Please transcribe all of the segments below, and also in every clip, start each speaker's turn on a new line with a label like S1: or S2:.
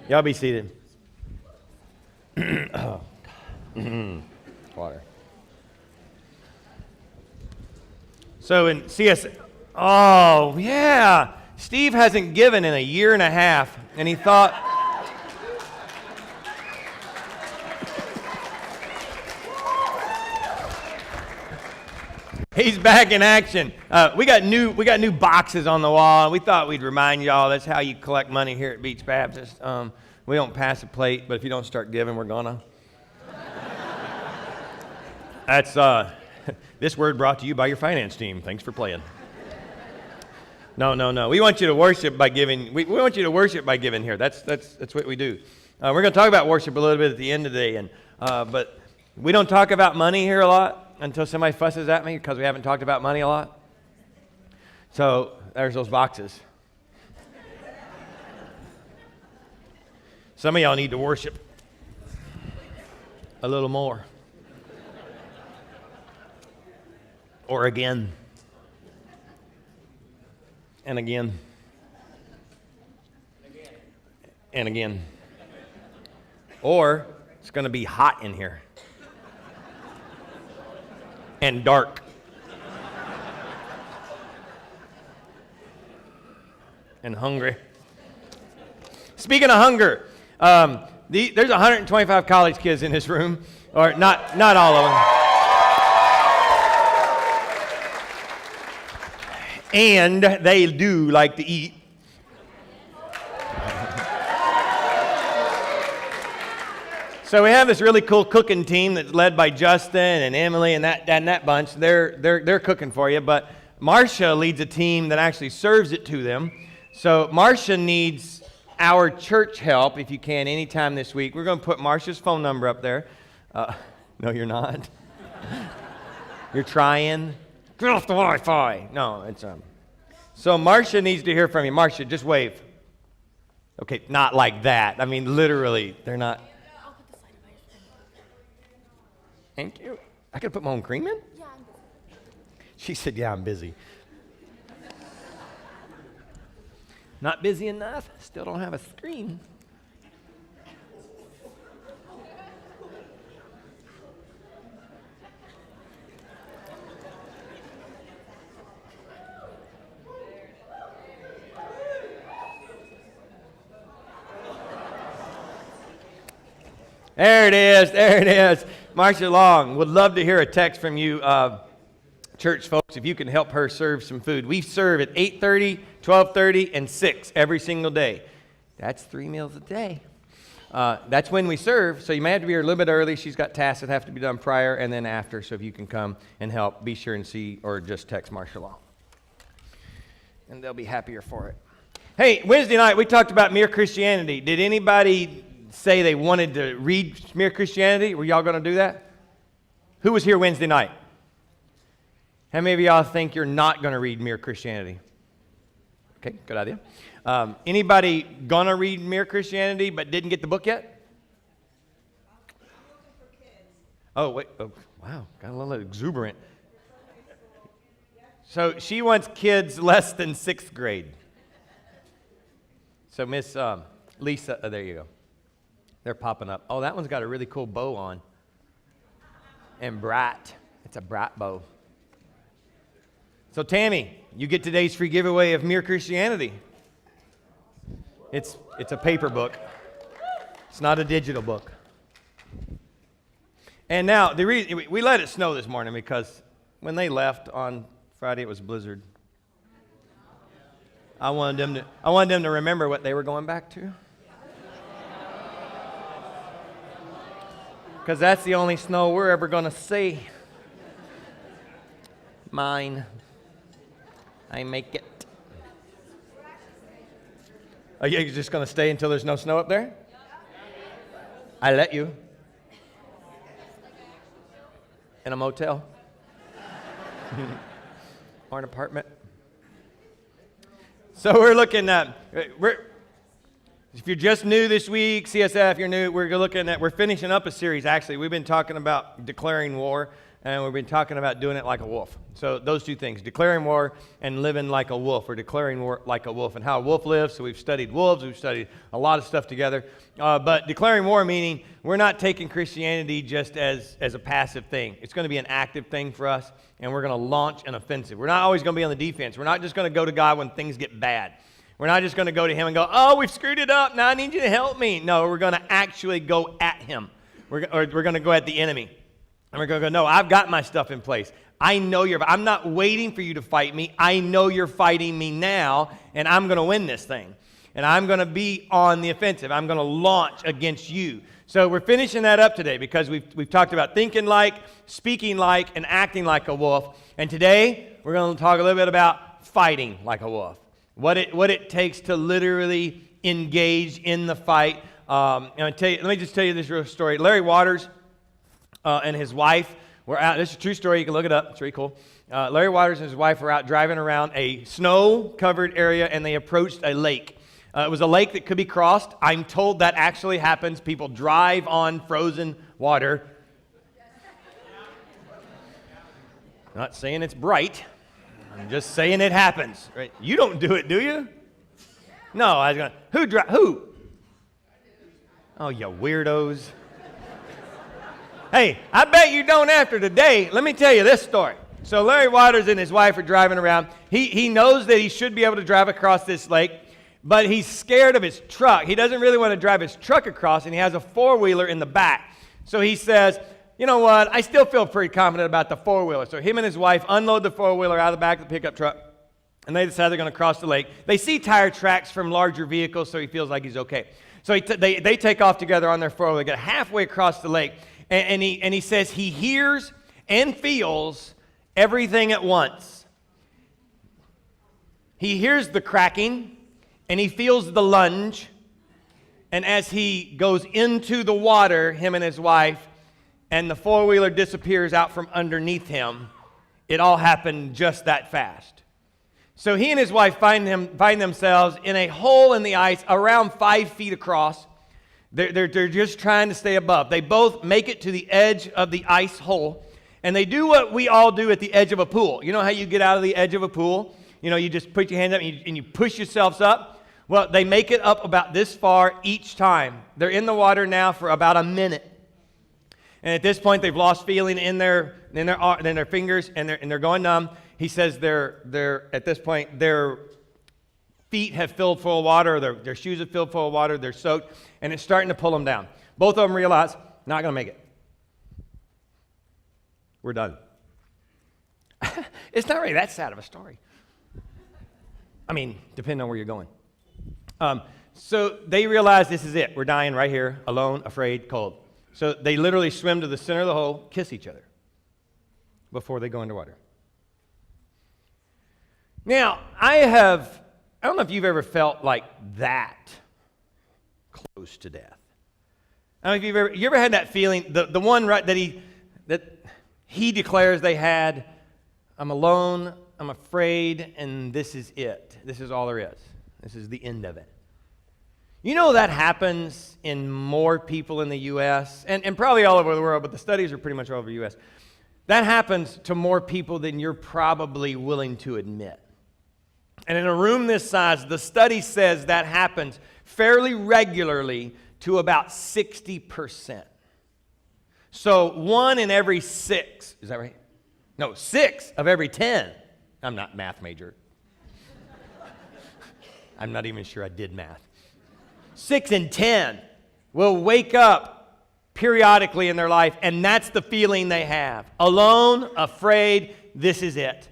S1: Y'all be seated. Water. So in CS, oh yeah, Steve hasn't given in a year and a half, and he thought, he's back in action. We got new boxes on the wall. We thought we'd remind y'all that's how you collect money here at Beach Baptist. We don't pass a plate, but if you don't start giving, we're gonna. That's this word brought to you by your finance team. Thanks for playing. No. We want you to worship by giving. We want you to worship by giving here. That's what we do. We're going to talk about worship a little bit at the end of the day, but we don't talk about money here a lot until somebody fusses at me because we haven't talked about money a lot. So there's those boxes. Some of y'all need to worship a little more. Or again. And again. And again. Or it's going to be hot in here. And dark. And hungry. Speaking of hunger, there's 125 college kids in this room, or not all of them. And they do like to eat. So we have this really cool cooking team that's led by Justin and Emily and that bunch. They're cooking for you, but Marcia leads a team that actually serves it to them. So Marcia needs our church help if you can anytime this week. We're going to put Marcia's phone number up there. No, you're not. You're trying. Get off the Wi-Fi. No, it's So Marcia needs to hear from you. Marcia, just wave. Okay, not like that. I mean, literally, they're not. Thank you. I could put my own cream in?
S2: Yeah, I'm busy.
S1: She said, yeah, I'm busy. Not busy enough. Still don't have a screen. There it is. Marcia Long, would love to hear a text from you, church folks, if you can help her serve some food. We serve at 8:30, 12:30, and 6 every single day. That's 3 meals a day. That's when we serve, so you may have to be here a little bit early. She's got tasks that have to be done prior and then after, so if you can come and help, be sure and see or just text Marcia Long. And they'll be happier for it. Hey, Wednesday night we talked about Mere Christianity. Did anybody say they wanted to read Mere Christianity? Were y'all going to do that? Who was here Wednesday night? How many of y'all think you're not going to read Mere Christianity? Okay, good idea. Anybody going to read Mere Christianity but didn't get the book yet? Oh, wait. Oh, wow. Got a little exuberant. So she wants kids less than 6th grade. So Miss Lisa, there you go. They're popping up. Oh, that one's got a really cool bow on. And bright. It's a bright bow. So Tammy, you get today's free giveaway of Mere Christianity. It's a paper book. It's not a digital book. And now, the reason we let it snow this morning because when they left on Friday, it was a blizzard. I wanted them to remember what they were going back to. Because that's the only snow we're ever going to see. Mine. I make it. Are you just going to stay until there's no snow up there? I let you. In a motel. Or an apartment. So we're looking at, if you're just new this week, CSF, you're new, we're finishing up a series, actually. We've been talking about declaring war. and we've been talking about doing it like a wolf. So those two things, declaring war and living like a wolf, or declaring war like a wolf, and how a wolf lives. So we've studied wolves, we've studied a lot of stuff together. But declaring war meaning we're not taking Christianity just as a passive thing. It's going to be an active thing for us, and we're going to launch an offensive. We're not always going to be on the defense. We're not just going to go to God when things get bad. We're not just going to go to him and go, oh, we've screwed it up, now I need you to help me. No, we're going to actually go at him. We're going to go at the enemy. And we're going to go, no, I've got my stuff in place. I know I'm not waiting for you to fight me. I know you're fighting me now, and I'm going to win this thing. And I'm going to be on the offensive. I'm going to launch against you. So we're finishing that up today because we've talked about thinking like, speaking like, and acting like a wolf. And today we're going to talk a little bit about fighting like a wolf. What it takes to literally engage in the fight. Let me just tell you this real story. Larry Waters and his wife were out. This is a true story. You can look it up. It's really cool. Larry Waters and his wife were out driving around a snow-covered area, and they approached a lake. It was a lake that could be crossed. I'm told that actually happens. People drive on frozen water. Not saying it's bright. I'm just saying it happens. Right? You don't do it, do you? No, I was going, who? Oh, you weirdos. Hey, I bet you don't after today. Let me tell you this story. So Larry Waters and his wife are driving around. He knows that he should be able to drive across this lake, but he's scared of his truck. He doesn't really want to drive his truck across, and he has a four-wheeler in the back. So he says, you know what, I still feel pretty confident about the four-wheeler. So him and his wife unload the four-wheeler out of the back of the pickup truck, and they decide they're going to cross the lake. They see tire tracks from larger vehicles, so he feels like he's okay. So they take off together on their four-wheeler. They get halfway across the lake, and he says he hears and feels everything at once. He hears the cracking, and he feels the lunge. And as he goes into the water, him and his wife, and the four-wheeler disappears out from underneath him, it all happened just that fast. So he and his wife find themselves in a hole in the ice around 5 feet across. They're just trying to stay above. They both make it to the edge of the ice hole, and they do what we all do at the edge of a pool. You know how you get out of the edge of a pool? You know, you just put your hands up and you push yourselves up. Well, they make it up about this far each time. They're in the water now for about a minute. And at this point, they've lost feeling in their fingers, and they're going numb. He says they're at this point, their feet have filled full of water, their shoes have filled full of water, they're soaked, and it's starting to pull them down. Both of them realize, not going to make it. We're done. It's not really that sad of a story. I mean, depending on where you're going. So they realize this is it. We're dying right here, alone, afraid, cold. So they literally swim to the center of the hole, kiss each other before they go underwater. Now, I don't know if you've ever felt like that close to death. I don't know if you ever had that feeling, the one right that he declares they had, I'm alone, I'm afraid, and this is it. This is all there is. This is the end of it. You know that happens in more people in the U.S., and probably all over the world, but the studies are pretty much all over the U.S. That happens to more people than you're probably willing to admit. And in a room this size, the study says that happens fairly regularly to about 60%. So 1 in every 6, is that right? No, 6 of every 10. I'm not a math major. I'm not even sure I did math. 6 in 10 will wake up periodically in their life, and that's the feeling they have. Alone, afraid, this is it.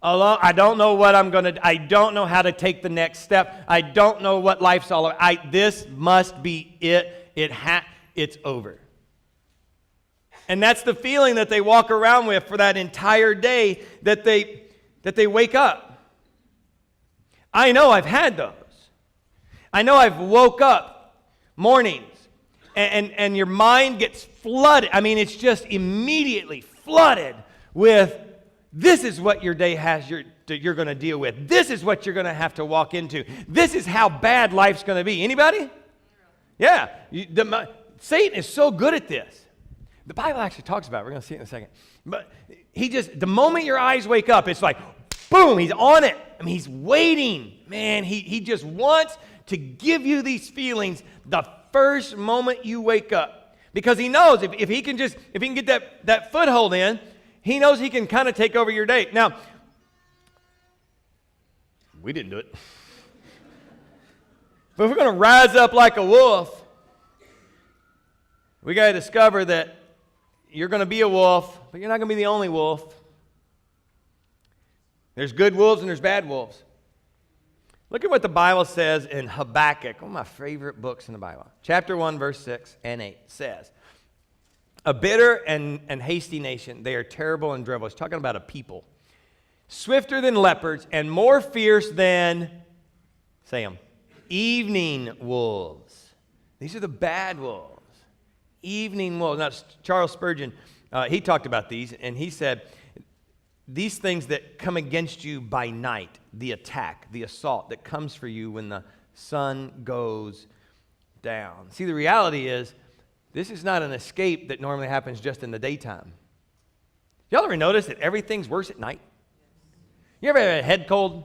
S1: Alone, I don't know what I don't know how to take the next step. I don't know what life's all about. This must be it. It's over. And that's the feeling that they walk around with for that entire day that they wake up. I know I've had those. I know I've woke up mornings and your mind gets flooded. I mean, it's just immediately flooded with this is what your day has you're going to deal with. This is what you're going to have to walk into. This is how bad life's going to be. Anybody? Yeah. Satan is so good at this The Bible actually talks about it. We're going to see it in a second. But the moment your eyes wake up, it's like, boom, he's on it. I mean, he's waiting. Man, he just wants to give you these feelings the first moment you wake up. Because he knows if he can get that foothold in, he knows he can kind of take over your day. Now, we didn't do it. But if we're going to rise up like a wolf, we got to discover that you're going to be a wolf, but you're not going to be the only wolf. There's good wolves and there's bad wolves. Look at what the Bible says in Habakkuk, one of my favorite books in the Bible. Chapter 1, verse 6 and 8 says, a bitter and hasty nation, they are terrible and dreadful. It's talking about a people. Swifter than leopards and more fierce than, say them, evening wolves. These are the bad wolves. Evening wolves. Now, Charles Spurgeon, he talked about these, and he said, these things that come against you by night, the attack, the assault that comes for you when the sun goes down. See, the reality is, this is not an escape that normally happens just in the daytime. Y'all ever notice that everything's worse at night? You ever had a head cold?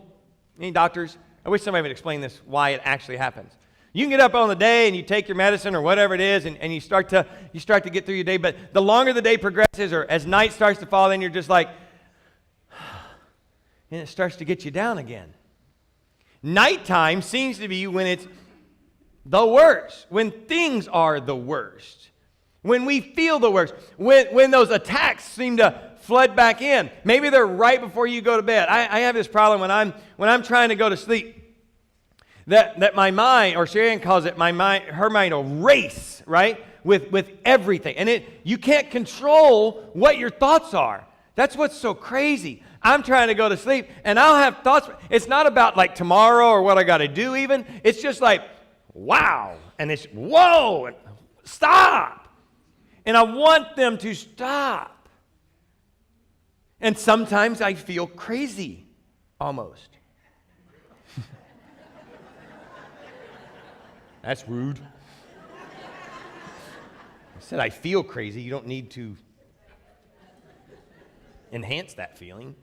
S1: Any doctors? I wish somebody would explain this, why it actually happens. You can get up on the day and you take your medicine or whatever it is, and you start to get through your day, but the longer the day progresses or as night starts to fall, then you're just like, and it starts to get you down again. Nighttime seems to be when it's the worst, when things are the worst, when we feel the worst, when those attacks seem to flood back in. Maybe they're right before you go to bed. I have this problem when I'm trying to go to sleep, that my mind, or Sharon calls it her mind will race, right, with everything. And you can't control what your thoughts are. That's what's so crazy. I'm trying to go to sleep, and I'll have thoughts. It's not about like tomorrow or what I got to do even. It's just like, wow, and it's whoa, and stop. And I want them to stop. And sometimes I feel crazy, almost. That's rude. I said I feel crazy. You don't need to enhance that feeling.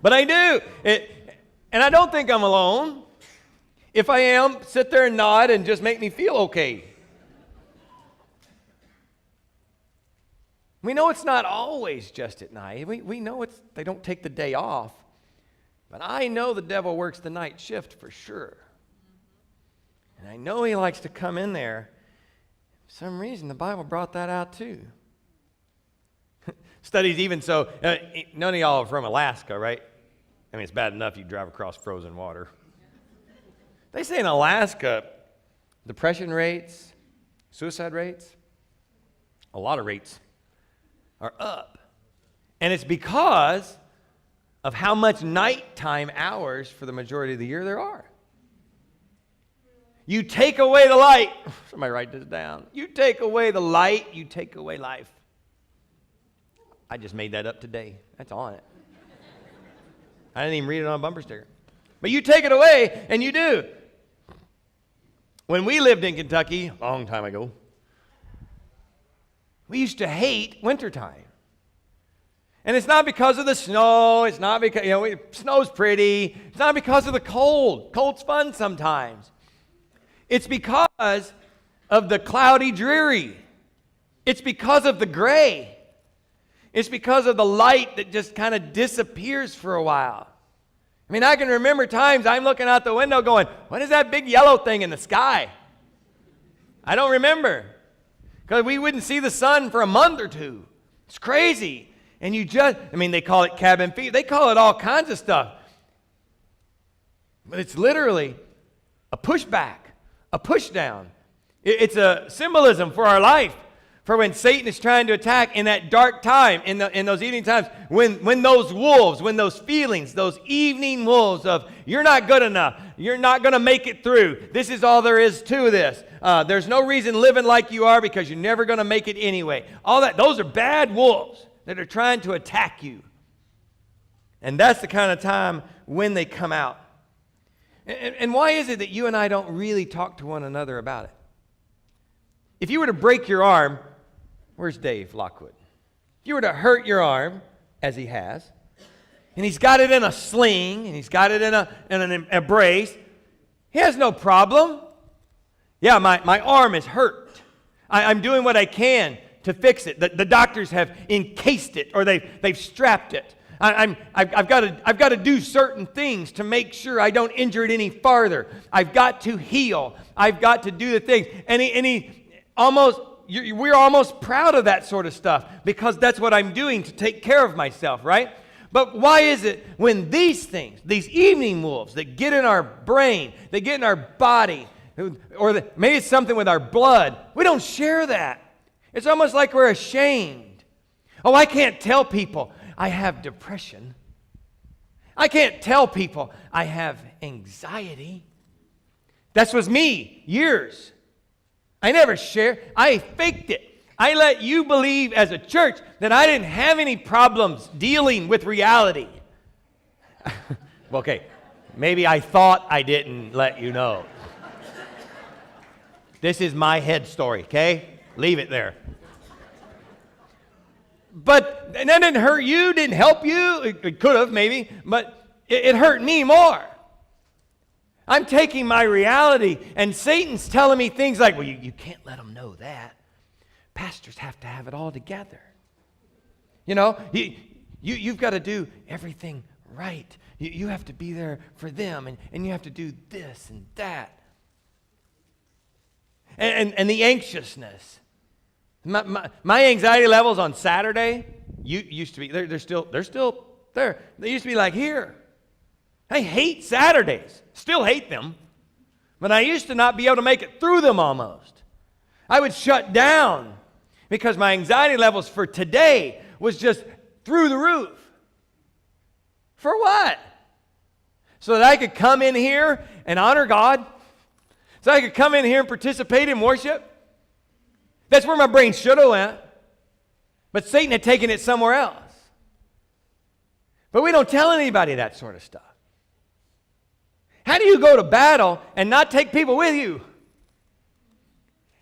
S1: But I do. And I don't think I'm alone. If I am, sit there and nod and just make me feel okay. We know it's not always just at night. We know they don't take the day off. But I know the devil works the night shift for sure. And I know he likes to come in there. For some reason, the Bible brought that out too. Studies even so, none of y'all are from Alaska, right? I mean, it's bad enough you drive across frozen water. They say in Alaska, depression rates, suicide rates, a lot of rates are up. And it's because of how much nighttime hours for the majority of the year there are. You take away the light. Somebody write this down. You take away the light, you take away life. I just made that up today. That's on it. I didn't even read it on a bumper sticker. But you take it away, and you do. When we lived in Kentucky, a long time ago, we used to hate wintertime. And it's not because of the snow. It's not because, snow's pretty. It's not because of the cold. Cold's fun sometimes. It's because of the cloudy, dreary. It's because of the gray. It's because of the light that just kind of disappears for a while. I mean, I can remember times I'm looking out the window going, what is that big yellow thing in the sky? I don't remember. Because we wouldn't see the sun for a month or two. It's crazy. And they call it cabin fever. They call it all kinds of stuff. But it's literally a pushback, a pushdown. It's a symbolism for our life. For when Satan is trying to attack in that dark time, in those evening times, when those wolves, when those feelings, those evening wolves of, you're not good enough, you're not going to make it through, this is all there is to this, there's no reason living like you are because you're never going to make it anyway. All that, those are bad wolves that are trying to attack you. And that's the kind of time when they come out. And why is it that you and I don't really talk to one another about it? If you were to break your arm, Where's Dave Lockwood? If you were to hurt your arm, as he has, and he's got it in a sling, and he's got it in a brace, he has no problem. Yeah, my arm is hurt. I'm doing what I can to fix it. The doctors have encased it, or they've strapped it. I've got to do certain things to make sure I don't injure it any farther. I've got to heal. I've got to do the things. We're almost proud of that sort of stuff because that's what I'm doing to take care of myself, right? But why is it when these things, these evening wolves that get in our brain, they get in our body, or maybe it's something with our blood, we don't share that. It's almost like we're ashamed. Oh, I can't tell people I have depression. I can't tell people I have anxiety. That was me, years. I never shared. I faked it. I let you believe as a church that I didn't have any problems dealing with reality. Okay, maybe I thought I didn't let you know. This is my head story, okay? Leave it there. But that didn't hurt you, didn't help you. It could have, maybe, but it hurt me more. I'm taking my reality, and Satan's telling me things like, well, you can't let them know that. Pastors have to have it all together. You know, you've got to do everything right. You have to be there for them, and you have to do this and that. And the anxiousness. My anxiety levels on Saturday used to be, they're still there. They used to be like here. I hate Saturdays. Still hate them. But I used to not be able to make it through them almost. I would shut down because my anxiety levels for today was just through the roof. For what? So that I could come in here and honor God? So I could come in here and participate in worship? That's where my brain should have went. But Satan had taken it somewhere else. But we don't tell anybody that sort of stuff. How do you go to battle and not take people with you?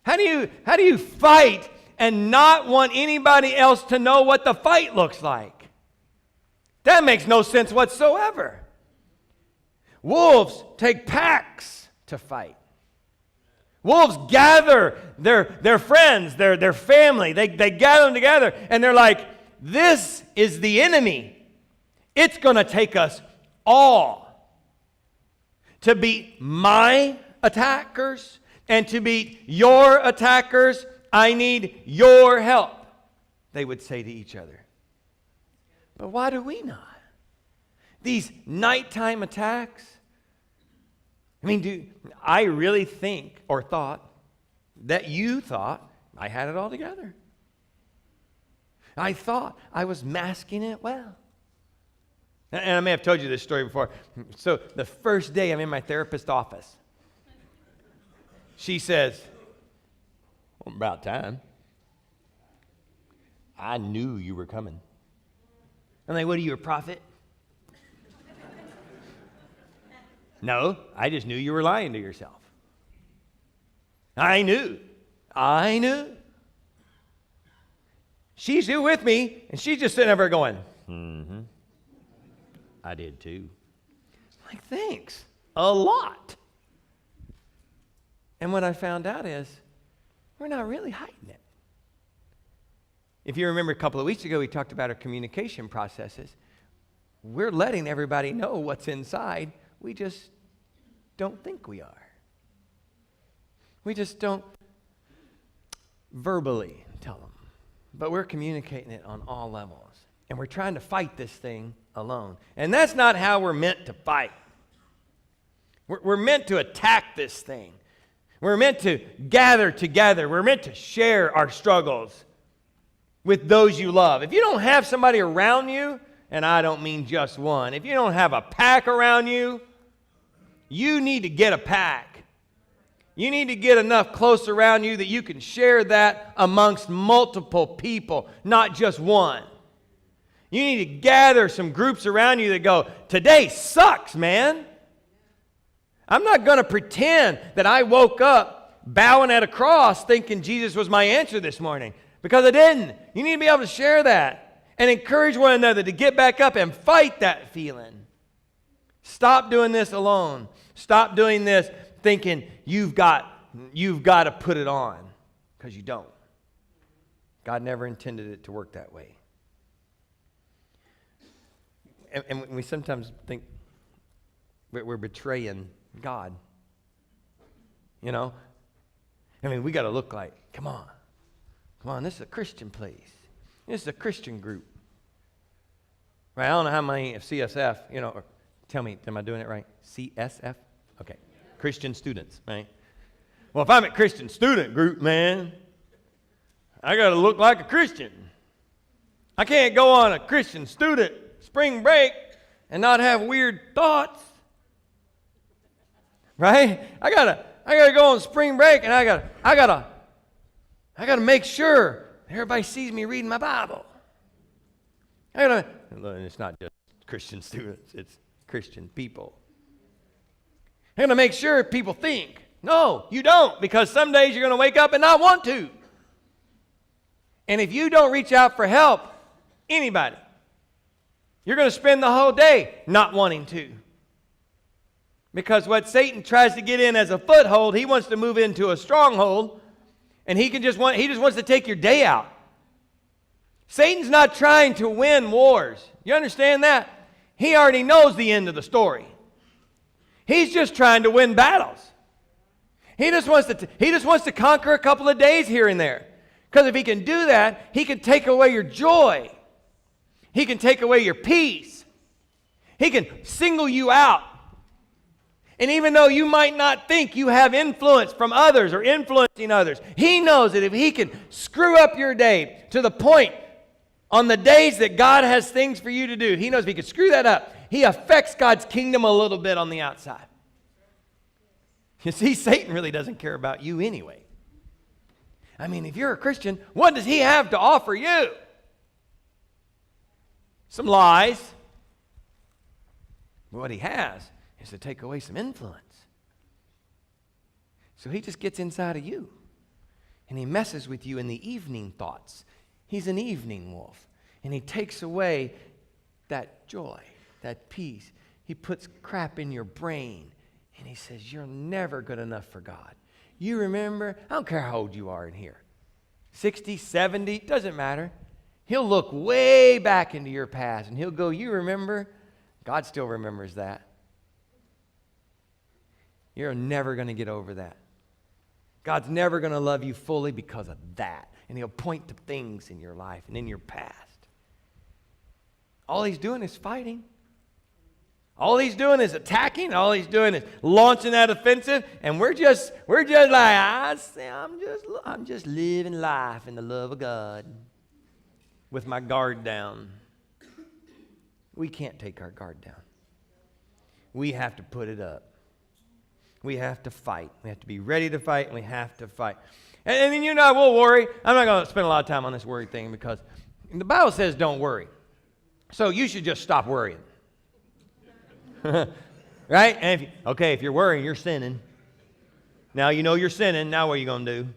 S1: How do you fight and not want anybody else to know what the fight looks like? That makes no sense whatsoever. Wolves take packs to fight. Wolves gather their friends, their family. They gather them together, and they're like, this is the enemy. It's going to take us all. To beat my attackers and to beat your attackers, I need your help, they would say to each other. But why do we not? These nighttime attacks. I mean, do I really think or thought that you thought I had it all together? I thought I was masking it well. And I may have told you this story before. So the first day I'm in my therapist's office, she says, well, about time. I knew you were coming. I'm like, what are you, a prophet? No, I just knew you were lying to yourself. I knew. She's here with me, and she's just sitting over going, mm-hmm. I did too. I'm like, thanks. A lot. And what I found out is, we're not really hiding it. If you remember a couple of weeks ago, we talked about our communication processes. We're letting everybody know what's inside. We just don't think we are. We just don't verbally tell them. But we're communicating it on all levels. And we're trying to fight this thing alone. And that's not how we're meant to fight. We're meant to attack this thing. We're meant to gather together. We're meant to share our struggles with those you love. If you don't have somebody around you, and I don't mean just one, if you don't have a pack around you, you need to get a pack. You need to get enough close around you that you can share that amongst multiple people, not just one. You need to gather some groups around you that go, today sucks, man. I'm not going to pretend that I woke up bowing at a cross thinking Jesus was my answer this morning. because I didn't. You need to be able to share that and encourage one another to get back up and fight that feeling. Stop doing this alone. Stop doing this thinking you've got to put it on, because you don't. God never intended it to work that way. And we sometimes think we're betraying God. You know? I mean, we got to look like, come on, this is a Christian place. This is a Christian group. Right? I don't know how many of CSF, or tell me, am I doing it right? CSF? Okay. Christian students, right? Well, if I'm at Christian student group, man, I got to look like a Christian. I can't go on a Christian student spring break and not have weird thoughts. Right? I gotta go on spring break, and I gotta make sure everybody sees me reading my Bible. And it's not just Christian students, it's Christian people. I gotta make sure people think. No, you don't, because some days you're gonna wake up and not want to. And if you don't reach out for help, anybody, you're going to spend the whole day not wanting to. Because what Satan tries to get in as a foothold, he wants to move into a stronghold, and he just wants to take your day out. Satan's not trying to win wars. You understand that? He already knows the end of the story. He's just trying to win battles. He just wants to conquer a couple of days here and there. Because if he can do that, he can take away your joy. He can take away your peace. He can single you out. And even though you might not think you have influence from others or influencing others, he knows that if he can screw up your day to the point on the days that God has things for you to do, he knows if he can screw that up, he affects God's kingdom a little bit on the outside. You see, Satan really doesn't care about you anyway. I mean, if you're a Christian, what does he have to offer you? Some lies. But what he has is to take away some influence. So he just gets inside of you. And he messes with you in the evening thoughts. He's an evening wolf. And he takes away that joy, that peace. He puts crap in your brain. And he says, you're never good enough for God. You remember, I don't care how old you are in here, 60, 70, doesn't matter. He'll look way back into your past and he'll go, you remember? God still remembers that. You're never going to get over that. God's never going to love you fully because of that. And he'll point to things in your life and in your past. All he's doing is fighting. All he's doing is attacking. All he's doing is launching that offensive, and we're just like, I'm just living life in the love of God with my guard down. We can't take our guard down. We have to put it up. We have to fight. We have to be ready to fight, and we have to fight. And then we'll worry. I'm not going to spend a lot of time on this worry thing because the Bible says don't worry. So you should just stop worrying. Right? And if you're worrying, you're sinning. Now you know you're sinning. Now what are you going to do?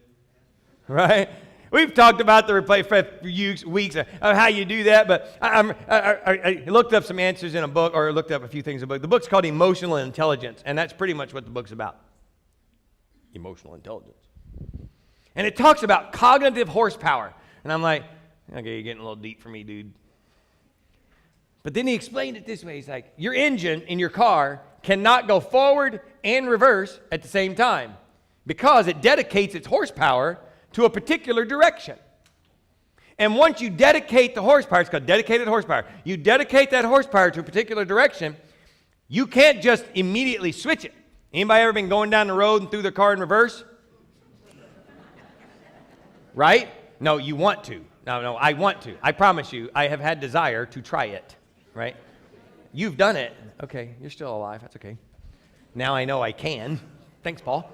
S1: Right? We've talked about the replay for weeks of how you do that, but I looked up some answers in a book, or looked up a few things in a book. The book's called Emotional Intelligence, and that's pretty much what the book's about. Emotional intelligence. And it talks about cognitive horsepower. And I'm like, okay, you're getting a little deep for me, dude. But then he explained it this way. He's like, your engine in your car cannot go forward and reverse at the same time because it dedicates its horsepower to a particular direction. And once you dedicate the horsepower, it's called dedicated horsepower. You dedicate that horsepower to a particular direction, you can't just immediately switch it. Anybody ever been going down the road and threw their car in reverse? Right? No, you want to. No, I want to. I promise you, I have had desire to try it. Right? You've done it. Okay, you're still alive. That's okay. Now I know I can. Thanks, Paul.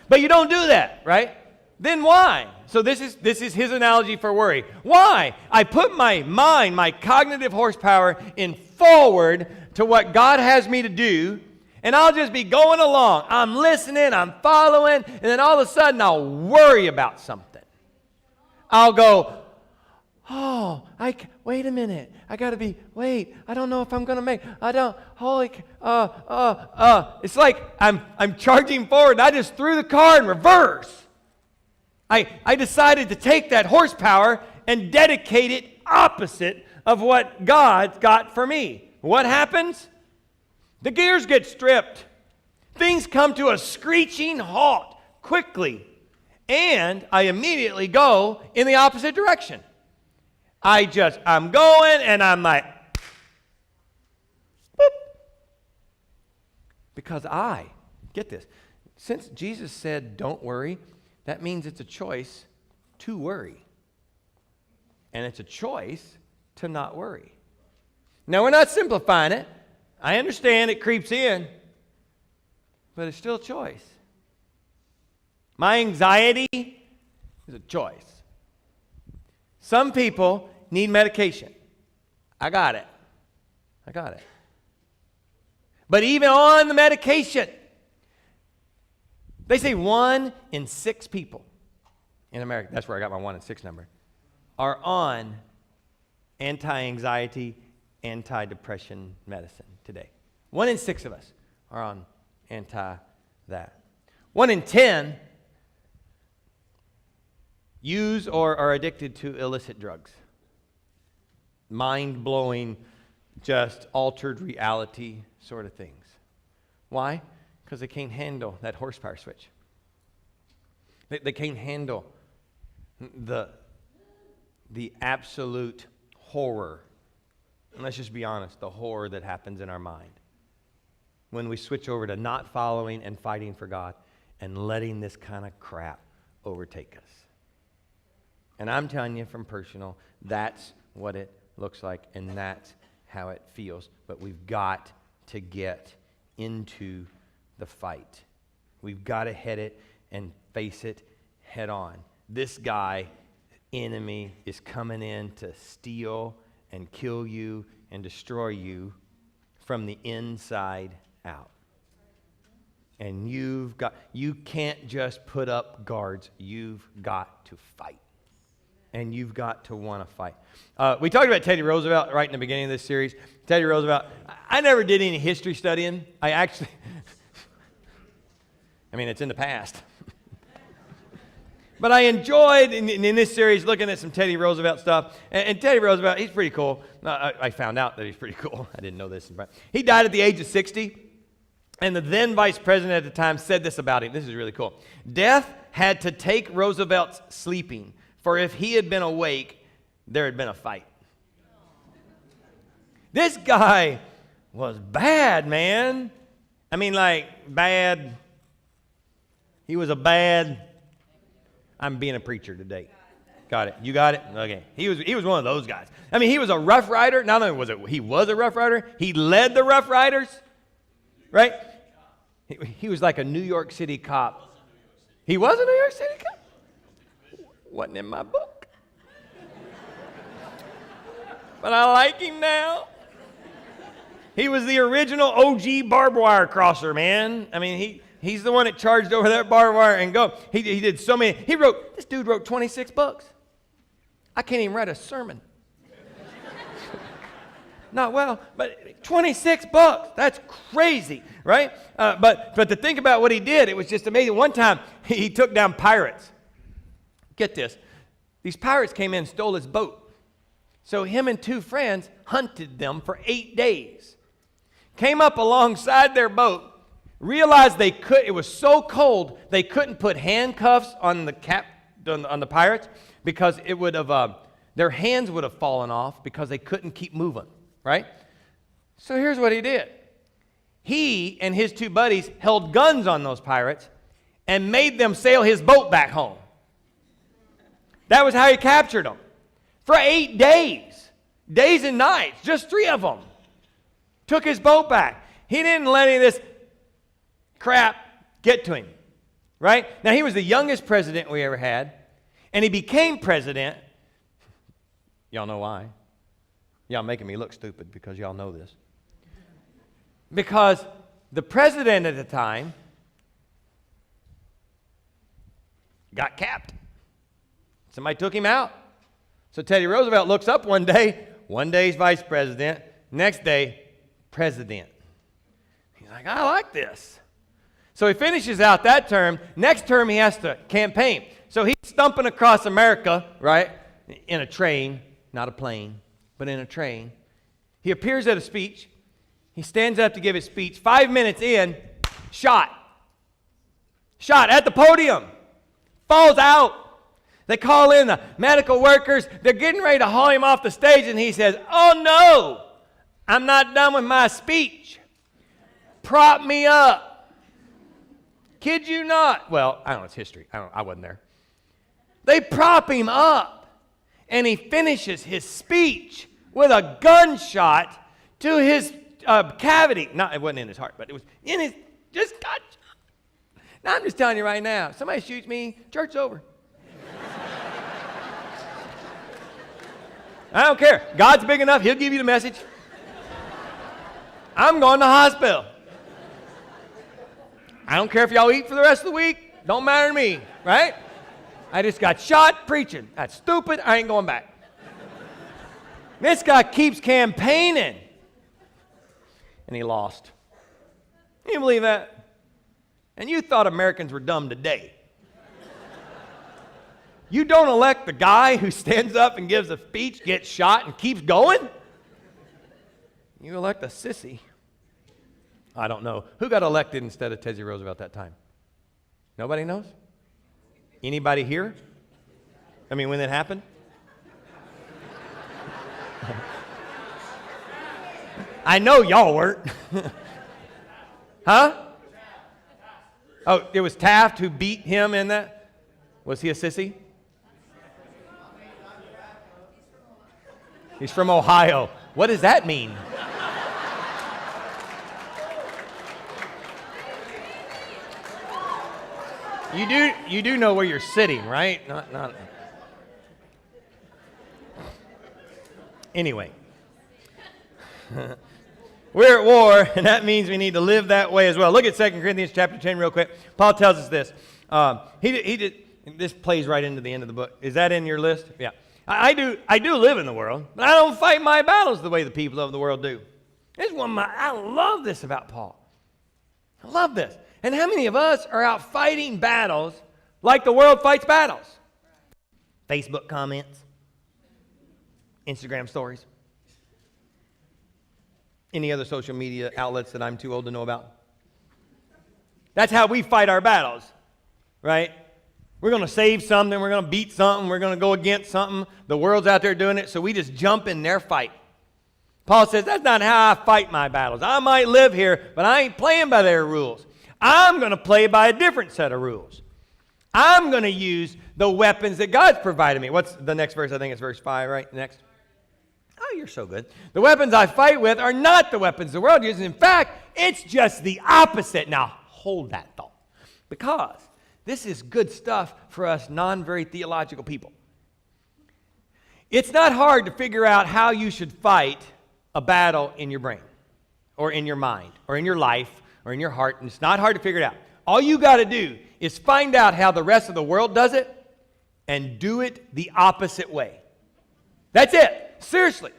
S1: But you don't do that, right? Then why? So this is his analogy for worry. Why? I put my mind, my cognitive horsepower in forward to what God has me to do, and I'll just be going along. I'm listening, I'm following, and then all of a sudden I'll worry about something. I'll go, wait a minute. I don't know if I'm going to make, it's like I'm charging forward and I just threw the car in reverse. I decided to take that horsepower and dedicate it opposite of what God's got for me. What happens? The gears get stripped. Things come to a screeching halt quickly. And I immediately go in the opposite direction. I'm going and I'm like, boop. Because get this, since Jesus said don't worry, that means it's a choice to worry. And it's a choice to not worry. Now, we're not simplifying it. I understand it creeps in, but it's still a choice. My anxiety is a choice. Some people need medication. I got it. But even on the medication, they say 1 in 6 people in America, that's where I got my 1 in 6 number, are on anti-anxiety, anti-depression medicine today. 1 in 6 of us are on that. 1 in 10 use or are addicted to illicit drugs. Mind-blowing, just altered reality sort of things. Why? Because they can't handle that horsepower switch. They can't handle the absolute horror, and let's just be honest, the horror that happens in our mind when we switch over to not following and fighting for God and letting this kind of crap overtake us. And I'm telling you from personal, that's what it looks like, and that's how it feels. But we've got to get into the fight. We've got to head it and face it head on. This guy, enemy, is coming in to steal and kill you and destroy you from the inside out. And you can't just put up guards. You've got to fight. And you've got to want to fight. We talked about Teddy Roosevelt right in the beginning of this series. Teddy Roosevelt, I never did any history studying. It's in the past. But I enjoyed, in this series, looking at some Teddy Roosevelt stuff. And Teddy Roosevelt, he's pretty cool. I found out that he's pretty cool. I didn't know this. He died at the age of 60. And the then vice president at the time said this about him. This is really cool. Death had to take Roosevelt's sleeping, for if he had been awake, there had been a fight. This guy was bad, man. Bad. He was a bad. I'm being a preacher today. Got it. You got it? Okay. He was one of those guys. He was a Rough Rider. Not only he was a Rough Rider, he led the Rough Riders. Right? He was like a New York City cop. He was a New York City cop? Wasn't in my book. But I like him now. He was the original OG barbed wire crosser, man. He's the one that charged over that barbed wire and go. He did so many. This dude wrote 26 books. I can't even write a sermon. Not well, but 26 books. That's crazy, right? But to think about what he did, it was just amazing. One time, he took down pirates. Get this. These pirates came in and stole his boat. So him and 2 friends hunted them for 8 days. Came up alongside their boat, realized it was so cold, they couldn't put handcuffs on the pirates because it would have, their hands would have fallen off because they couldn't keep moving, right? So here's what he did. He and his 2 buddies held guns on those pirates and made them sail his boat back home. That was how he captured them. For 8 days. Days and nights. Just 3 of them. Took his boat back. He didn't let any of this crap get to him. Right? Now, he was the youngest president we ever had. And he became president. Y'all know why? Y'all making me look stupid because y'all know this. Because the president at the time got capped. Somebody took him out. So Teddy Roosevelt looks up one day he's vice president, next day, president. He's like, I like this. So he finishes out that term. Next term, he has to campaign. So he's stumping across America, right, in a train, not a plane, but in a train. He appears at a speech. He stands up to give his speech. 5 minutes in, shot. Shot at the podium. Falls out. They call in the medical workers. They're getting ready to haul him off the stage, and he says, oh, no, I'm not done with my speech. Prop me up. Kid you not. Well, I don't know, it's history. I wasn't there. They prop him up, and he finishes his speech with a gunshot to his cavity. No, it wasn't in his heart, but it was in his, just got shot. Now, I'm just telling you right now, somebody shoots me, church's over. I don't care. God's big enough, he'll give you the message. I'm going to the hospital. I don't care if y'all eat for the rest of the week. Don't matter to me, right? I just got shot preaching. That's stupid. I ain't going back. This guy keeps campaigning. And he lost. Can you believe that? And you thought Americans were dumb today. You don't elect the guy who stands up and gives a speech, gets shot, and keeps going? You elect a sissy. I don't know. Who got elected instead of Teddy Roosevelt that time? Nobody knows? Anybody here? I mean, when that happened? I know y'all weren't. Huh? Oh, it was Taft who beat him in that? Was he a sissy? He's from Ohio. What does that mean? You do know where you're sitting, right? Not. Anyway. We're at war, and that means we need to live that way as well. Look at 2 Corinthians chapter 10 real quick. Paul tells us this. This plays right into the end of the book. Is that in your list? Yeah. I do live in the world, but I don't fight my battles the way the people of the world do. I love this about Paul. I love this. And how many of us are out fighting battles like the world fights battles? Facebook comments, Instagram stories, any other social media outlets that I'm too old to know about. That's how we fight our battles, right? We're going to save something, we're going to beat something, we're going to go against something. The world's out there doing it, so we just jump in their fight. Paul says, that's not how I fight my battles. I might live here, but I ain't playing by their rules. I'm going to play by a different set of rules. I'm going to use the weapons that God's provided me. What's the next verse? I think it's verse 5, right? Next. Oh, you're so good. The weapons I fight with are not the weapons the world uses. In fact, it's just the opposite. Now, hold that thought. Because this is good stuff for us non-very theological people. It's not hard to figure out how you should fight a battle in your brain or in your mind or in your life or in your heart, and it's not hard to figure it out. All you got to do is find out how the rest of the world does it and do it the opposite way. That's it. Seriously.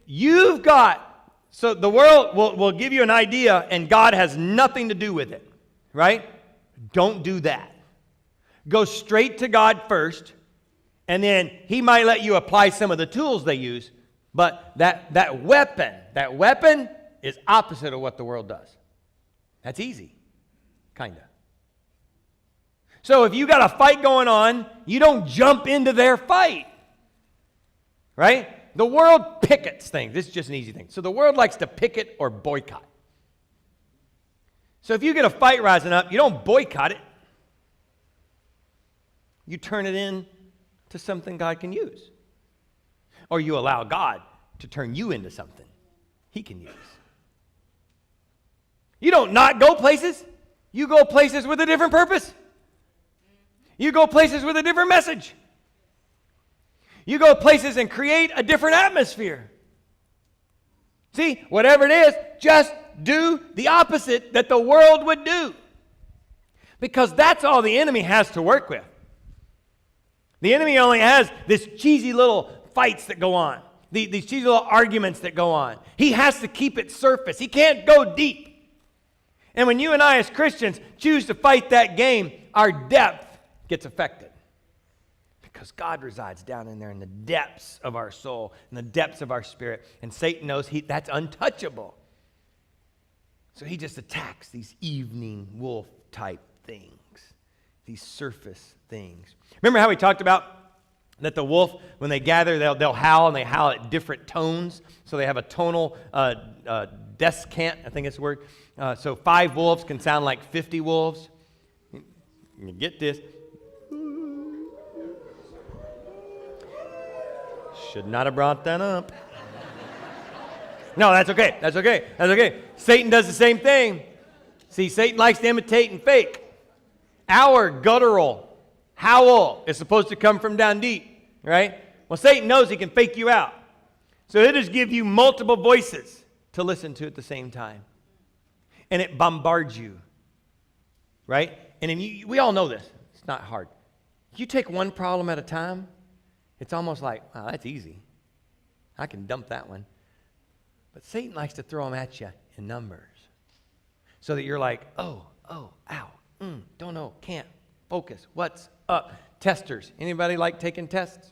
S1: You've got, so the world will give you an idea and God has nothing to do with it, right? Don't do that. Go straight to God first, and then He might let you apply some of the tools they use, but that weapon is opposite of what the world does. That's easy, kind of. So if you got a fight going on, you don't jump into their fight, right? The world pickets things. This is just an easy thing. So the world likes to picket or boycott. So if you get a fight rising up, you don't boycott it. You turn it into something God can use. Or you allow God to turn you into something He can use. You don't not go places. You go places with a different purpose. You go places with a different message. You go places and create a different atmosphere. See, whatever it is, just do the opposite that the world would do. Because that's all the enemy has to work with. The enemy only has this cheesy little fights that go on, these cheesy little arguments that go on. He has to keep it surface. He can't go deep. And when you and I as Christians choose to fight that game, our depth gets affected. Because God resides down in there in the depths of our soul, in the depths of our spirit. And Satan knows that's untouchable. So he just attacks these evening wolf type things, these surface things. Remember how we talked about that the wolf, when they gather, they'll howl, and they howl at different tones. So they have a tonal descant, I think it's the word. So 5 wolves can sound like 50 wolves. You get this. Should not have brought that up. No, that's okay. That's okay. That's okay. Satan does the same thing. See, Satan likes to imitate and fake. Our guttural howl is supposed to come from down deep, right? Well, Satan knows he can fake you out. So he'll just give you multiple voices to listen to at the same time. And it bombards you, right? And then we all know this. It's not hard. You take one problem at a time, it's almost like, wow, that's easy. I can dump that one. But Satan likes to throw them at you in numbers. So that you're like, ow, don't know, can't, focus, what's up? Testers. Anybody like taking tests?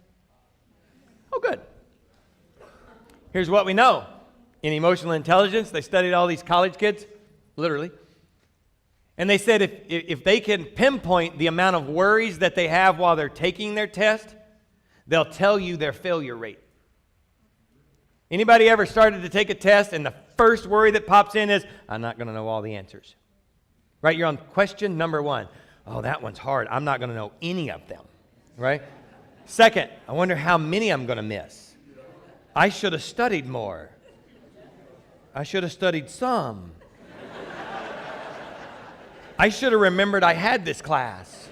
S1: Oh, good. Here's what we know. In emotional intelligence, they studied all these college kids, literally. And they said if they can pinpoint the amount of worries that they have while they're taking their test, they'll tell you their failure rate. Anybody ever started to take a test and the first worry that pops in is, I'm not going to know all the answers. Right? You're on question number 1. Oh, that one's hard. I'm not going to know any of them. Right? Second, I wonder how many I'm going to miss. I should have studied more. I should have studied some. I should have remembered I had this class.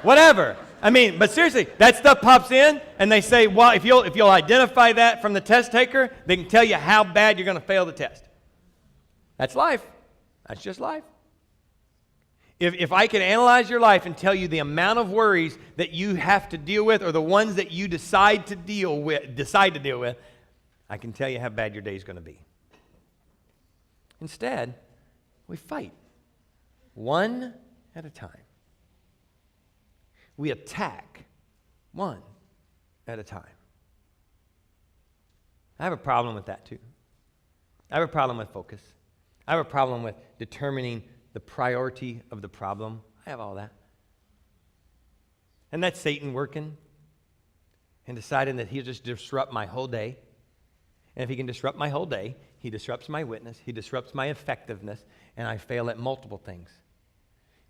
S1: Whatever. I mean, but seriously, that stuff pops in, and they say, well, if you'll identify that from the test taker, they can tell you how bad you're going to fail the test. That's life. That's just life. If I can analyze your life and tell you the amount of worries that you have to deal with, or the ones that you decide to deal with, I can tell you how bad your day is going to be. Instead, we fight one at a time. We attack one at a time. I have a problem with that too. I have a problem with focus. I have a problem with determining the priority of the problem. I have all that. And that's Satan working and deciding that he'll just disrupt my whole day. And if he can disrupt my whole day, he disrupts my witness, he disrupts my effectiveness, and I fail at multiple things.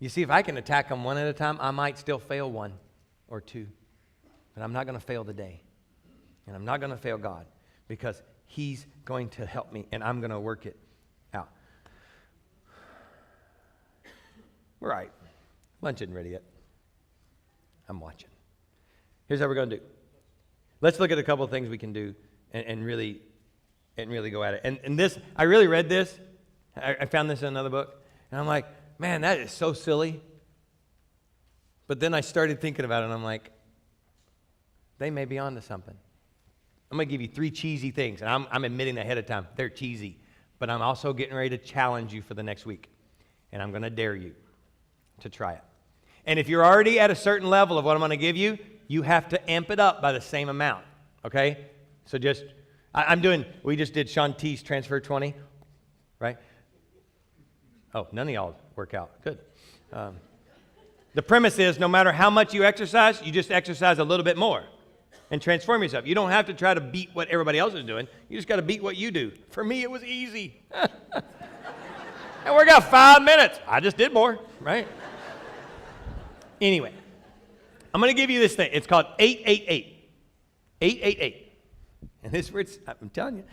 S1: You see, if I can attack them one at a time, I might still fail 1 or 2. But I'm not going to fail the day. And I'm not going to fail God, because he's going to help me, and I'm going to work it out. We're all right. Lunch isn't ready yet. I'm watching. Here's how we're going to do. Let's look at a couple of things we can do and really go at it. And this, I really read this. I found this in another book. And I'm like, man, that is so silly. But then I started thinking about it, and I'm like, they may be onto something. I'm going to give you 3 cheesy things, and I'm admitting ahead of time, they're cheesy. But I'm also getting ready to challenge you for the next week. And I'm going to dare you to try it. And if you're already at a certain level of what I'm going to give you, you have to amp it up by the same amount, okay? So we just did Sean T's Transfer 20, right? Oh, none of y'all work out. Good. The premise is no matter how much you exercise, you just exercise a little bit more and transform yourself. You don't have to try to beat what everybody else is doing. You just got to beat what you do. For me, it was easy. I worked out 5 minutes. I just did more, right? Anyway, I'm going to give you this thing. It's called 888. 888. And this is where I'm telling you.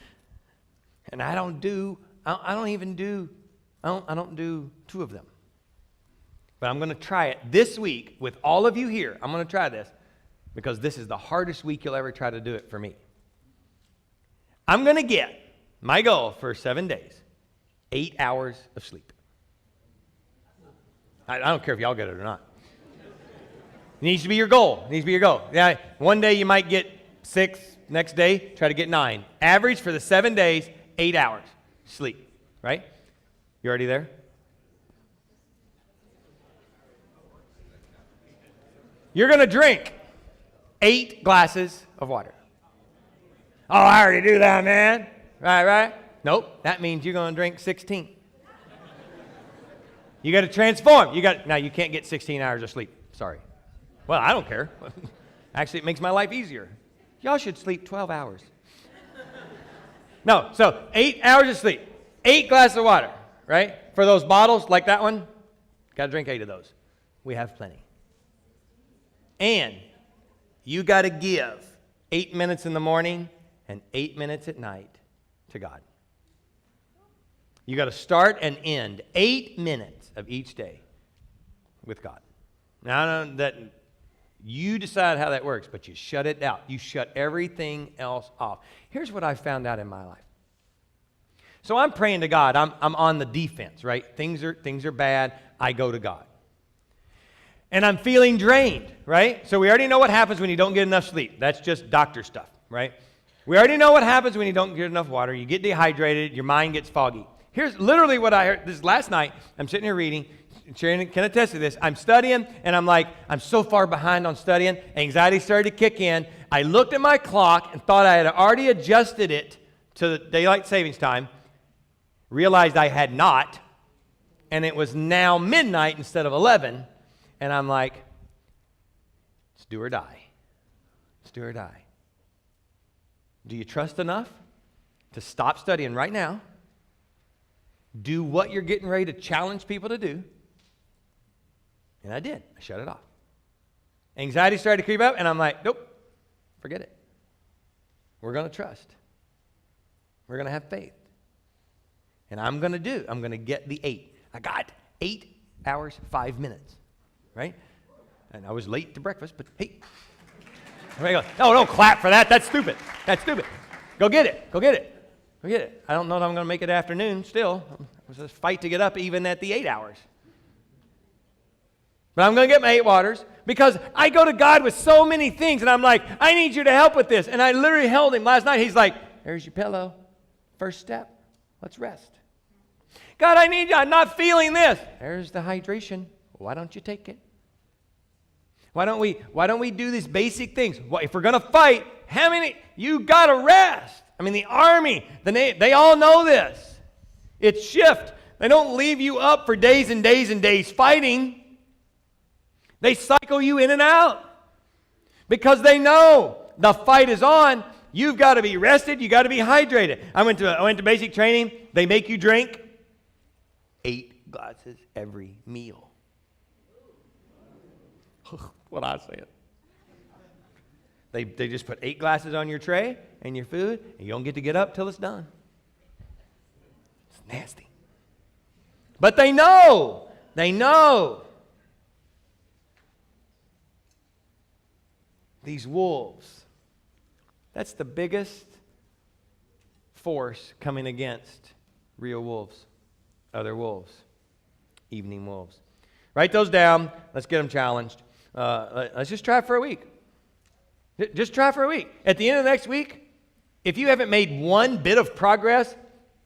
S1: And I don't do 2 of them. But I'm going to try it this week with all of you here. I'm going to try this because this is the hardest week you'll ever try to do it for me. I'm going to get my goal for 7 days, 8 hours of sleep. I don't care if y'all get it or not. It needs to be your goal. It needs to be your goal. Yeah, one day you might get 6, next day try to get 9. Average for the 7 days, 8 hours sleep, right? You already there? You're going to drink 8 glasses of water. Oh, I already do that, man. Right? Nope, that means you're going to drink 16. You got to transform. Now you can't get 16 hours of sleep. Sorry. Well, I don't care. Actually, it makes my life easier. Y'all should sleep 12 hours. No, so 8 hours of sleep, 8 glasses of water, right? For those bottles like that one, got to drink 8 of those. We have plenty. And you got to give 8 minutes in the morning and 8 minutes at night to God. You got to start and end 8 minutes of each day with God. Now, I know that you decide how that works, but you shut it out. You shut everything else off. Here's what I found out in my life. So I'm praying to God. I'm on the defense, right? Things are bad. I go to God. And I'm feeling drained, right? So we already know what happens when you don't get enough sleep. That's just doctor stuff, right? We already know what happens when you don't get enough water. You get dehydrated. Your mind gets foggy. Here's literally what I heard. This is last night. I'm sitting here reading. Sharon can attest to this. I'm studying, and I'm like, I'm so far behind on studying. Anxiety started to kick in. I looked at my clock and thought I had already adjusted it to the daylight savings time. Realized I had not, and it was now midnight instead of 11. And I'm like, it's do or die. It's do or die. Do you trust enough to stop studying right now? Do what you're getting ready to challenge people to do. And I did. I shut it off. Anxiety started to creep up, and I'm like, nope, forget it. We're going to trust. We're going to have faith. And I'm going to get the 8. I got 8 hours, 5 minutes, right? And I was late to breakfast, but hey. Everybody goes, no, don't clap for that. That's stupid. That's stupid. Go get it. Go get it. Go get it. I don't know if I'm going to make it afternoon still. It was a fight to get up even at the 8 hours. But I'm going to get my 8 waters because I go to God with so many things, and I'm like, I need you to help with this. And I literally held him last night. He's like, there's your pillow. First step. Let's rest. God, I need you. I'm not feeling this. There's the hydration. Why don't you take it? Why don't we do these basic things? Well, if we're going to fight, you got to rest. I mean, the Army, they all know this. It's shift. They don't leave you up for days and days and days fighting. They cycle you in and out because they know the fight is on. You've got to be rested. You got to be hydrated. I went to basic training. They make you drink 8 glasses every meal. What I said. They just put 8 glasses on your tray and your food, and you don't get to get up till it's done. It's nasty. But they know. They know. These wolves. That's the biggest force coming against real wolves. Other wolves. Evening wolves. Write those down. Let's get them challenged. Let's just try for a week. Just try for a week. At the end of the next week, if you haven't made one bit of progress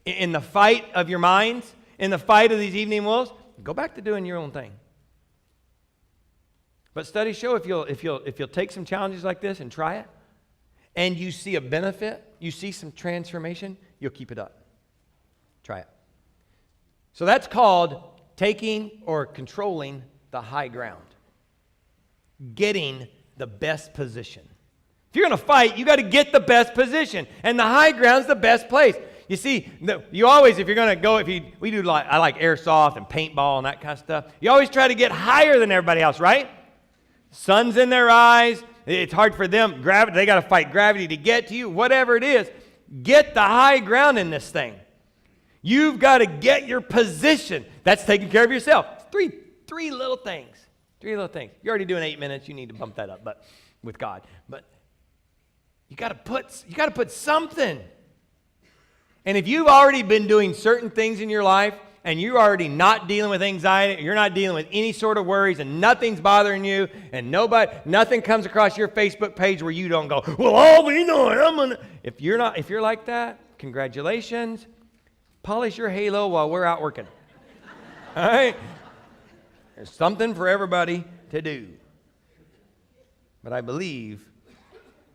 S1: in the fight of your minds, in the fight of these evening wolves, go back to doing your own thing. But studies show if you'll take some challenges like this and try it, and you see a benefit, you see some transformation, you'll keep it up. Try it. So that's called taking or controlling the high ground. Getting the best position. If you're going to fight, you got to get the best position, and the high ground's the best place. You see, you always, if you're going to go, I like airsoft and paintball and that kind of stuff. You always try to get higher than everybody else, right? Sun's in their eyes. It's hard for them. Gravity, they got to fight gravity to get to you. Whatever it is, get the high ground in this thing. You've got to get your position. That's taking care of yourself. Three little things. 3 little things. You're already doing 8 minutes. You need to bump that up, but with God. But you got to put something. And if you've already been doing certain things in your life and you're already not dealing with anxiety, you're not dealing with any sort of worries, and nothing's bothering you, and nothing comes across your Facebook page where you don't go, well, all we know, I'm gonna. If you're like that, congratulations. Polish your halo while we're out working. All right? There's something for everybody to do. But I believe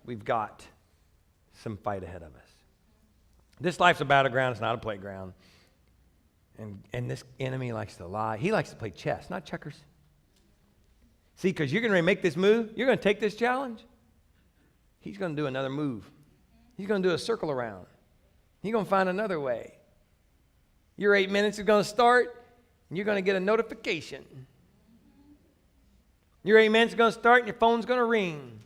S1: we've got some fight ahead of us. This life's a battleground. It's not a playground. And this enemy likes to lie. He likes to play chess, not checkers. See, because you're going to make this move. You're going to take this challenge. He's going to do another move. He's going to do a circle around. He's going to find another way. Your 8 minutes is going to start, and you're going to get a notification. Your 8 minutes is going to start, and your phone's going to ring.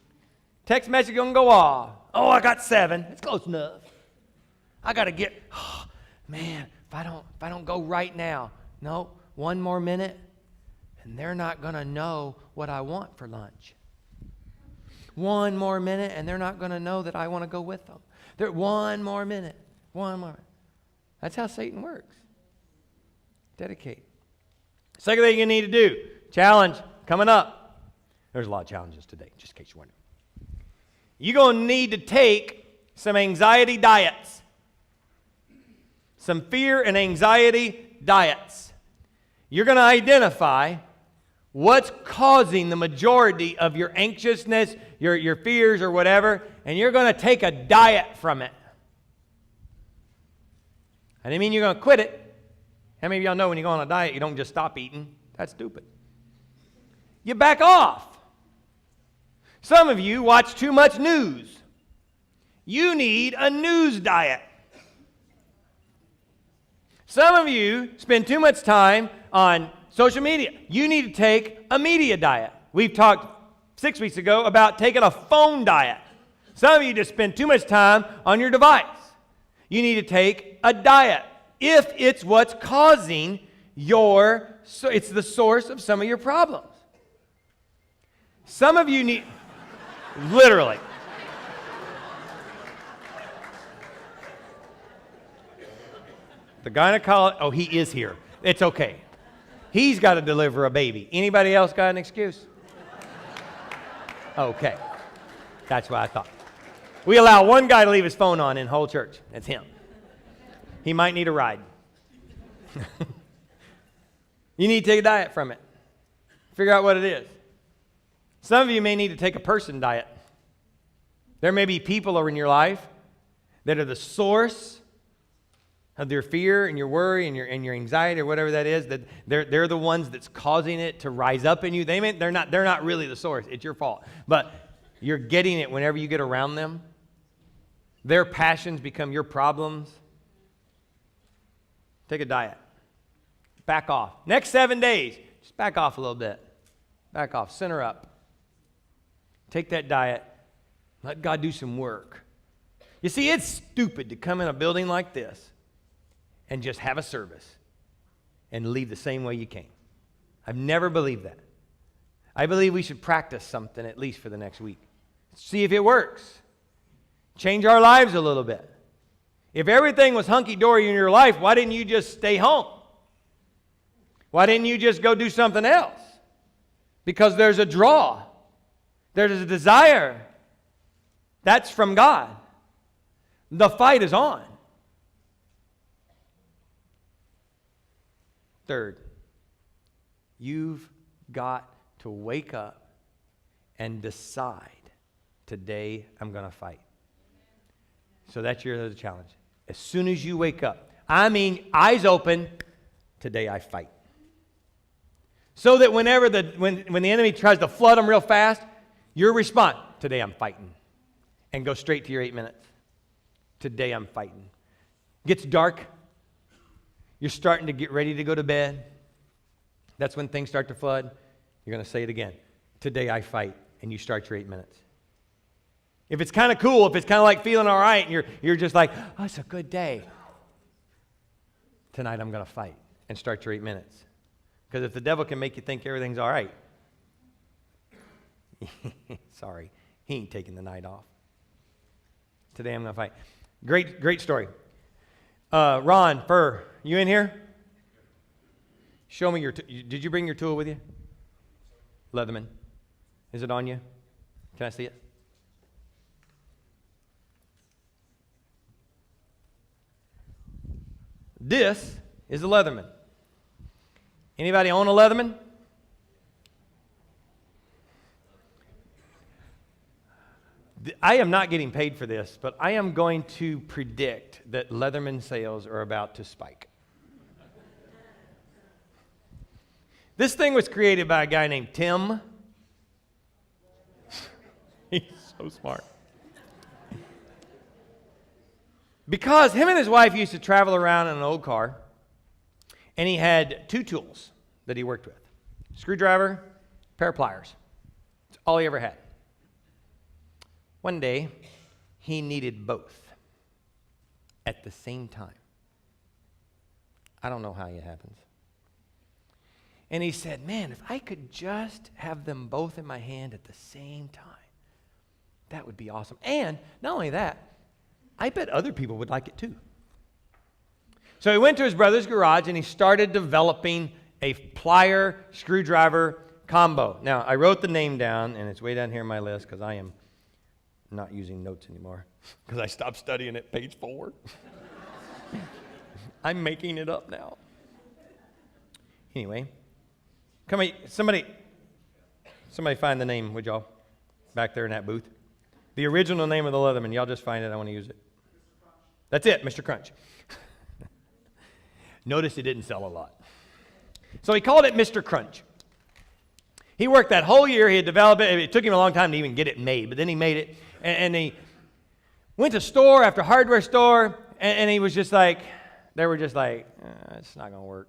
S1: Text message going to go off. Oh, I got 7. It's close enough. I got to get, oh, man, if I don't go right now. No, 1 more minute, and they're not going to know what I want for lunch. 1 more minute, and they're not going to know that I want to go with them. 1 more minute. 1 more minute. That's how Satan works. Dedicate. Second thing you need to do, challenge coming up. There's a lot of challenges today, just in case you wonder. You're going to need to take some anxiety diets. Some fear and anxiety diets. You're going to identify what's causing the majority of your anxiousness, your fears or whatever, and you're going to take a diet from it. I didn't mean you're going to quit it. How many of y'all know when you go on a diet, you don't just stop eating? That's stupid. You back off. Some of you watch too much news. You need a news diet. Some of you spend too much time on social media. You need to take a media diet. We've talked 6 weeks ago about taking a phone diet. Some of you just spend too much time on your device. You need to take a diet. If it's what's causing it's the source of some of your problems. Some of you need, literally. The gynecologist, oh, he is here. It's okay. He's got to deliver a baby. Anybody else got an excuse? Okay. That's what I thought. We allow one guy to leave his phone on in whole church. That's him. He might need a ride. You need to take a diet from it. Figure out what it is. Some of you may need to take a person diet. There may be people in your life that are the source of your fear and your worry and your anxiety or whatever that is, that they're the ones that's causing it to rise up in you. They're not really the source. It's your fault. But you're getting it whenever you get around them. Their passions become your problems. Take a diet. Back off. Next 7 days, just back off a little bit. Back off. Center up. Take that diet. Let God do some work. You see, it's stupid to come in a building like this and just have a service and leave the same way you came. I've never believed that. I believe we should practice something at least for the next week. See if it works. Change our lives a little bit. If everything was hunky-dory in your life, why didn't you just stay home? Why didn't you just go do something else? Because there's a draw. There's a desire. That's from God. The fight is on. Third, you've got to wake up and decide, today I'm going to fight. So that's your other challenge. As soon as you wake up, I mean eyes open, today I fight. So that whenever when the enemy tries to flood them real fast, your response, today I'm fighting. And go straight to your 8 minutes. Today I'm fighting. Gets dark. You're starting to get ready to go to bed. That's when things start to flood. You're going to say it again. Today I fight. And you start your 8 minutes. If it's kind of cool, if it's kind of like feeling all right, and you're just like, oh, it's a good day. Tonight I'm going to fight. And start your 8 minutes. Because if the devil can make you think everything's all right, sorry, he ain't taking the night off. Today I'm going to fight. Great story. Ron Furr, you in here? Show me your, did you bring your tool with you? Leatherman. Is it on you? Can I see it? This is a Leatherman. Anybody own a Leatherman? I am not getting paid for this, but I am going to predict that Leatherman sales are about to spike. This thing was created by a guy named Tim. He's so smart. Because him and his wife used to travel around in an old car, and he had two tools that he worked with. Screwdriver, pair of pliers. That's all he ever had. One day, he needed both at the same time. I don't know how it happens. And he said, man, if I could just have them both in my hand at the same time, that would be awesome. And not only that, I bet other people would like it too. So he went to his brother's garage and he started developing a plier screwdriver combo. Now, I wrote the name down, and it's way down here in my list because I am not using notes anymore because I stopped studying at page 4. I'm making it up now. Anyway, somebody find the name, would y'all, back there in that booth? The original name of the Leatherman. Y'all just find it. I want to use it. That's it, Mr. Crunch. Notice it didn't sell a lot. So he called it Mr. Crunch. He worked that whole year. He had developed it. It took him a long time to even get it made, but then he made it. And he went to store after hardware store, and he was just like, they were just like, it's not going to work.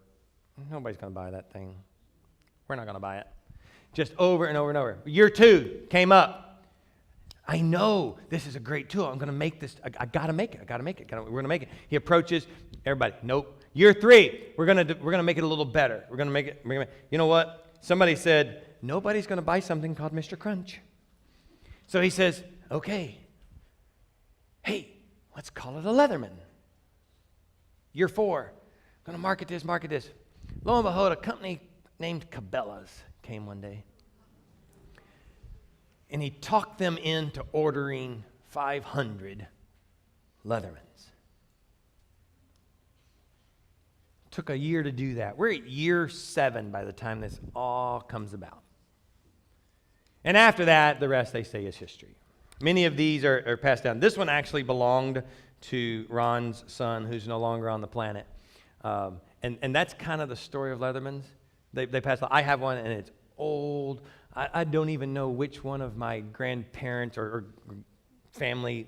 S1: Nobody's going to buy that thing. We're not going to buy it. Just over and over and over. Year 2 came up. I know this is a great tool. I'm going to make this. I got to make it. We're going to make it. He approaches everybody. Nope. Year 3, we're going to make it a little better. We're going to make it. You know what? Somebody said, nobody's going to buy something called Mr. Crunch. So he says, okay, hey, let's call it a Leatherman. Year 4, going to market this. Lo and behold, a company named Cabela's came one day. And he talked them into ordering 500 Leathermans. Took a year to do that. We're at year 7 by the time this all comes about. And after that, the rest, they say, is history. Many of these are passed down. This one actually belonged to Ron's son, who's no longer on the planet. And that's kind of the story of Leathermans. They passed on. I have one, and it's old. I don't even know which one of my grandparents or family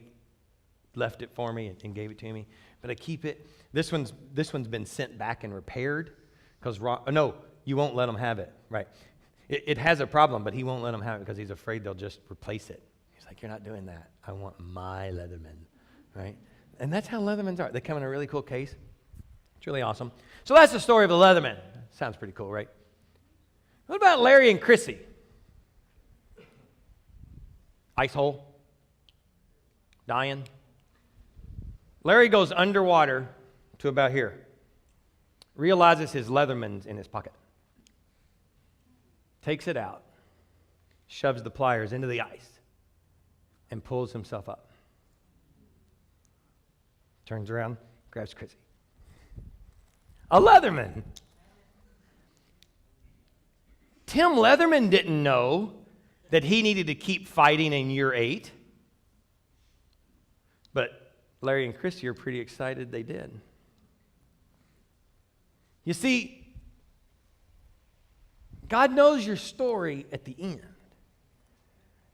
S1: left it for me and gave it to me. But I keep it. This one's been sent back and repaired because no, you won't let them have it. Right. It has a problem, but he won't let them have it because he's afraid they'll just replace it. He's like, you're not doing that. I want my Leatherman. Right. And that's how Leathermans are. They come in a really cool case. It's really awesome. So that's the story of the Leatherman. Sounds pretty cool, right? What about Larry and Chrissy? Ice hole. Dying. Larry goes underwater to about here. Realizes his Leatherman's in his pocket. Takes it out. Shoves the pliers into the ice. And pulls himself up. Turns around, grabs Chrissy. A Leatherman. Tim Leatherman didn't know that he needed to keep fighting in year 8. But Larry and Chrissy are pretty excited they did. You see, God knows your story at the end.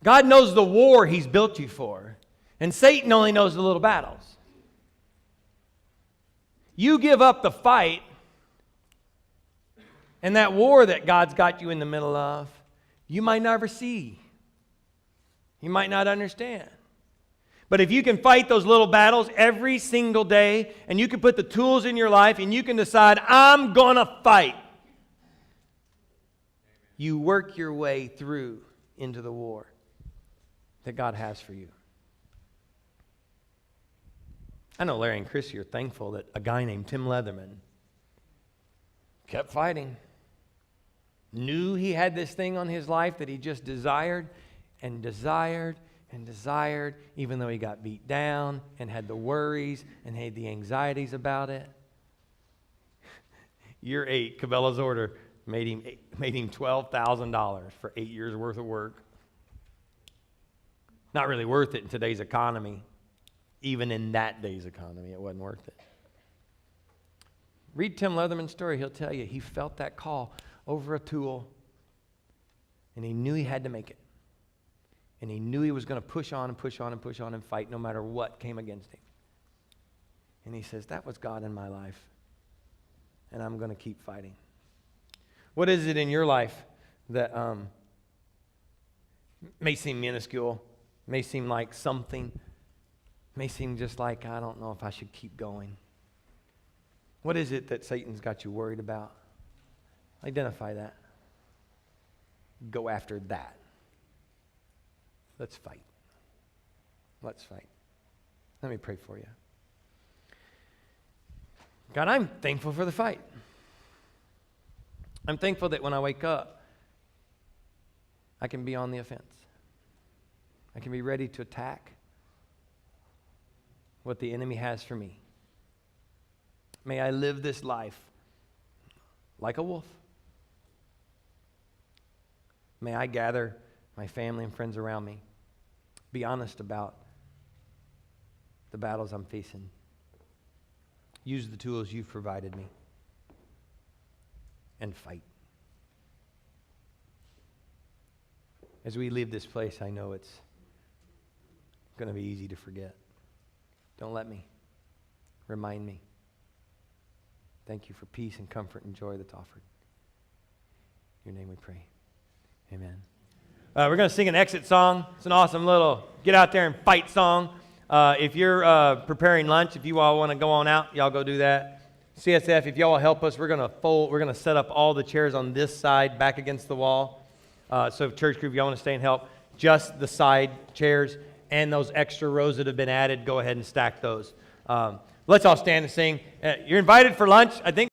S1: God knows the war He's built you for. And Satan only knows the little battles. You give up the fight, and that war that God's got you in the middle of, you might never see. You might not understand. But if you can fight those little battles every single day, and you can put the tools in your life, and you can decide, I'm going to fight. You work your way through into the war that God has for you. I know Larry and Chrissy are thankful that a guy named Tim Leatherman kept fighting. knew he had this thing on his life that he just desired and desired and desired, even though he got beat down and had the worries and had the anxieties about it. Year 8, Cabela's order made him $12,000 for 8 years worth of work. Not really worth it in today's economy. Even in that day's economy, it wasn't worth it. Read Tim Leatherman's story. He'll tell you he felt that call over a tool, and he knew he had to make it. And he knew he was going to push on and push on and push on and fight no matter what came against him. And he says, that was God in my life, and I'm going to keep fighting. What is it in your life that may seem minuscule, may seem like something, may seem just like, I don't know if I should keep going? What is it that Satan's got you worried about? Identify that. Go after that. Let's fight. Let's fight. Let me pray for you. God, I'm thankful for the fight. I'm thankful that when I wake up, I can be on the offense. I can be ready to attack what the enemy has for me. May I live this life like a wolf. May I gather my family and friends around me. Be honest about the battles I'm facing. Use the tools you've provided me. And fight. As we leave this place, I know it's going to be easy to forget. Don't let me. Remind me. Thank you for peace and comfort and joy that's offered. In your name we pray. Amen. We're going to sing an exit song. It's an awesome little get out there and fight song. If you're preparing lunch, if you all want to go on out, y'all go do that. CSF, if y'all will help us, we're going to set up all the chairs on this side back against the wall. So church group, if y'all want to stay and help, just the side chairs and those extra rows that have been added, go ahead and stack those. Let's all stand and sing. You're invited for lunch, I think.